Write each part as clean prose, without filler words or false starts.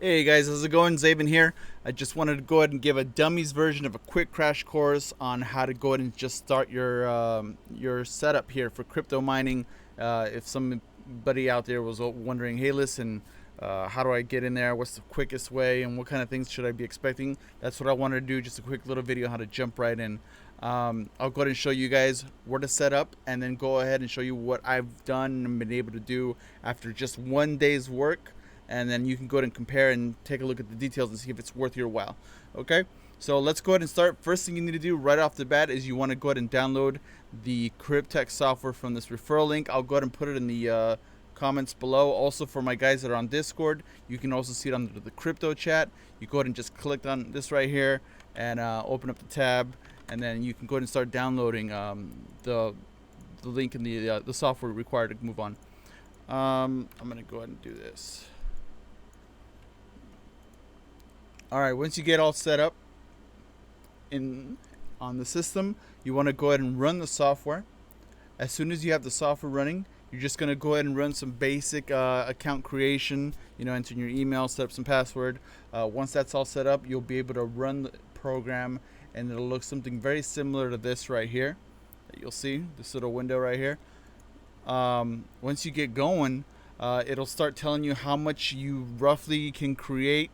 Hey guys, how's it going? Zaven here. I just wanted to go ahead and give a dummies version of a quick crash course on how to go ahead and just start your setup here for crypto mining. If somebody out there was wondering, hey, listen, how do I get in there? What's the quickest way, and what kind of things should I be expecting? That's what I wanted to do. Just a quick little video on how to jump right in. I'll go ahead and show you guys where to set up, and then go ahead and show you what I've done and been able to do after just one day's work, and then you can go ahead and compare and take a look at the details and see if it's worth your while. Okay, so let's go ahead and start. First thing you need to do right off the bat is you want to go ahead and download the Cryptex software from this referral link. I'll go ahead and put it in the comments below. Also, for my guys that are on Discord, you can also see it under the crypto chat. You go ahead and just click on this right here and open up the tab, and then you can go ahead and start downloading the link in the software required to move on. I'm gonna go ahead and do this. All right, once you get all set up in on the system, you want to go ahead and run the software. As soon as you have the software running, you're just going to go ahead and run some basic account creation, enter your email, set up some password. Once that's all set up, you'll be able to run the program, and it'll look something very similar to this right here that you'll see, this little window right here. Once you get going, it'll start telling you how much you roughly can create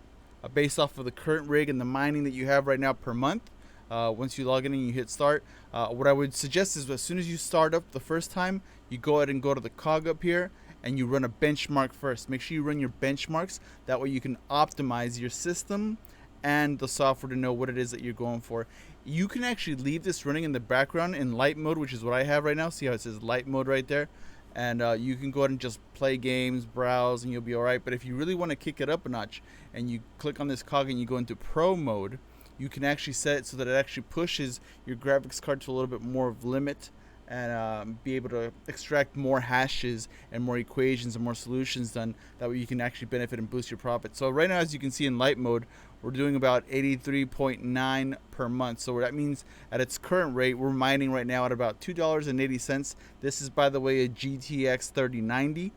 based off of the current rig and the mining that you have right now per month. Once you log in and you hit start, what I would suggest is as soon as you start up the first time, you go ahead and go to the cog up here and you run a benchmark first. Make sure you run your benchmarks. That way you can optimize your system and the software to know what it is that you're going for. You can actually leave this running in the background in light mode, which is what I have right now. See how it says light mode right there? And you can go ahead and just play games, browse, and you'll be all right. But if you really want to kick it up a notch and you click on this cog and you go into pro mode, you can actually set it so that it actually pushes your graphics card to a little bit more of limit, and be able to extract more hashes and more equations and more solutions done. That way you can actually benefit and boost your profit. So right now, as you can see in light mode, we're doing about 83.9 per month. So that means at its current rate, we're mining right now at about $2.80. This is, by the way, a GTX 3090.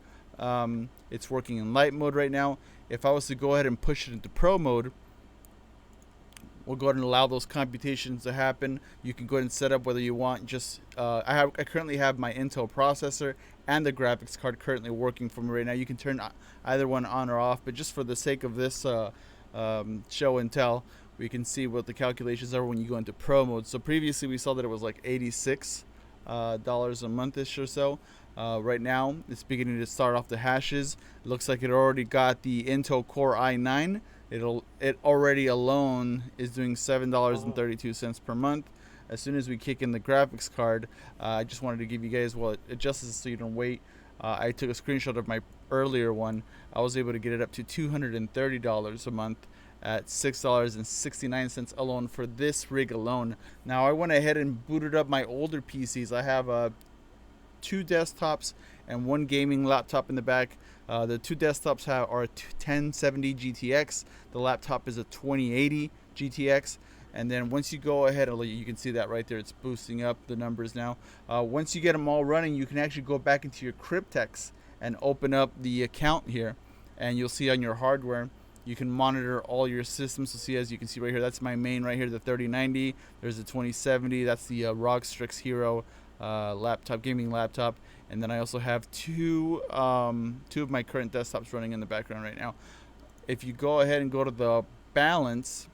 It's working in light mode right now. If I was to go ahead and push it into pro mode, we'll go ahead and allow those computations to happen. You can go ahead and set up whether you want just I currently have my Intel processor and the graphics card currently working for me right now. You can turn either one on or off, but just for the sake of this show and tell, we can see what the calculations are when you go into pro mode. So previously we saw that it was like $86 a month-ish or so. Right now it's beginning to start off the hashes. It looks like it already got the Intel Core i9. It already alone is doing $7.32 per month. As soon as we kick in the graphics card, I just wanted to give you guys, well, it adjusts so you don't wait. I took a screenshot of my earlier one. I was able to get it up to $230 a month at $6.69 alone for this rig alone. Now I went ahead and booted up my older PCs. I have two desktops and one gaming laptop in the back. The two desktops are a 1070 GTX. The laptop is a 2080 GTX. And then once you go ahead, you can see that right there, it's boosting up the numbers now. Once you get them all running, you can actually go back into your Cryptex and open up the account here, and you'll see on your hardware you can monitor all your systems. So see, as you can see right here, that's my main right here, the 3090. There's the 2070. That's the ROG Strix Hero laptop, gaming laptop. And then I also have two of my current desktops running in the background right now. If you go ahead and go to the balance,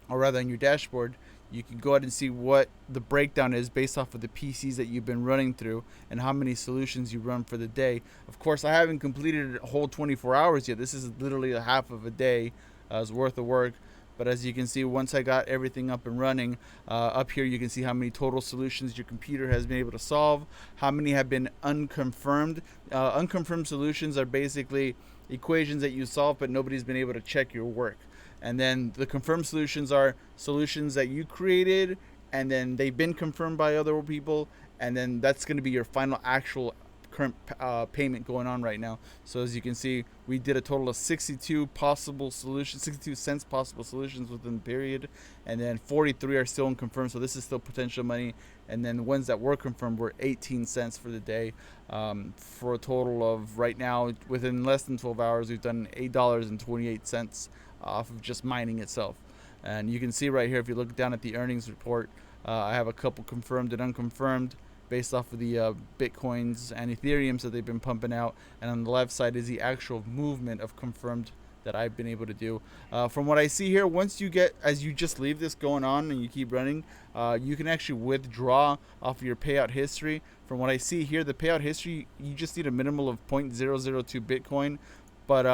or rather on your dashboard, you can go ahead and see what the breakdown is based off of the PCs that you've been running through and how many solutions you run for the day. Of course, I haven't completed a whole 24 hours yet. This is literally a half of a day worth of work. But as you can see, once I got everything up and running, up here you can see how many total solutions your computer has been able to solve, how many have been unconfirmed. Unconfirmed solutions are basically equations that you solve, but nobody's been able to check your work. And then the confirmed solutions are solutions that you created, and then they've been confirmed by other people, and then that's going to be your final actual current payment going on right now. So as you can see, we did a total of 62 possible solutions, 62 cents possible solutions within the period, and then 43 are still unconfirmed. So this is still potential money. And then the ones that were confirmed were 18 cents for the day, for a total of right now within less than 12 hours we've done $8.28 off of just mining itself. And you can see right here, if you look down at the earnings report, I have a couple confirmed and unconfirmed based off of the Bitcoins and Ethereums that they've been pumping out. And on the left side is the actual movement of confirmed that I've been able to do. From what I see here, once you get, as you just leave this going on and you keep running, you can actually withdraw off of your payout history. From what I see here, the payout history, you just need a minimal of 0.002 Bitcoin. But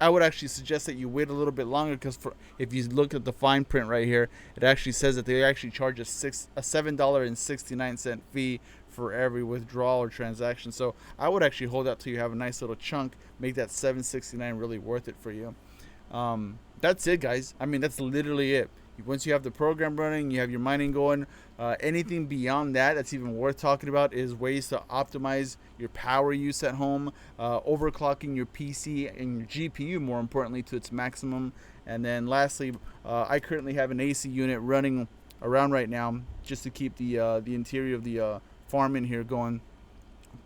I would actually suggest that you wait a little bit longer, because if you look at the fine print right here, it actually says that they actually charge a $7.69 fee for every withdrawal or transaction. So I would actually hold out till you have a nice little chunk, make that $7.69 really worth it for you. That's it, guys. I mean, that's literally it. Once you have the program running, you have your mining going, anything beyond that that's even worth talking about is ways to optimize your power use at home, overclocking your PC and your GPU, more importantly, to its maximum. And then lastly, I currently have an AC unit running around right now just to keep the interior of the farm in here going.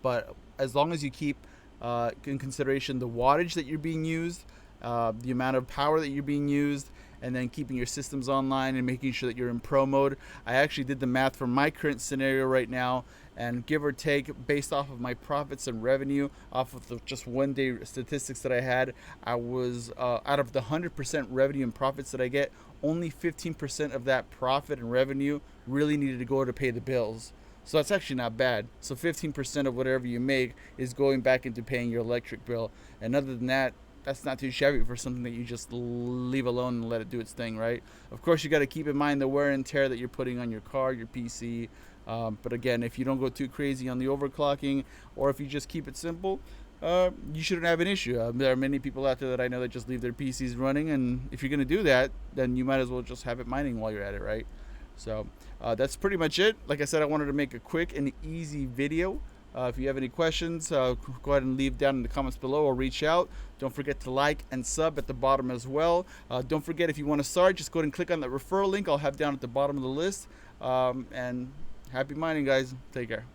But as long as you keep in consideration the wattage that you're being used, the amount of power that you're being used, and then keeping your systems online and making sure that you're in pro mode. I actually did the math for my current scenario right now, and give or take, based off of my profits and revenue, off of the just 1 day statistics that I had, I was out of the 100% revenue and profits that I get, only 15% of that profit and revenue really needed to go to pay the bills. So that's actually not bad. So 15% of whatever you make is going back into paying your electric bill. And other than that, that's not too shabby for something that you just leave alone and let it do its thing, right? Of course, you got to keep in mind the wear and tear that you're putting on your car, your PC. But again, if you don't go too crazy on the overclocking, or if you just keep it simple, you shouldn't have an issue. There are many people out there that I know that just leave their PCs running, and if you're going to do that, then you might as well just have it mining while you're at it, right? So that's pretty much it. Like I said, I wanted to make a quick and easy video. If you have any questions, go ahead and leave down in the comments below or reach out. Don't forget to like and sub at the bottom as well. Don't forget, if you want to start, just go ahead and click on that referral link I'll have down at the bottom of the list. And happy mining, guys. Take care.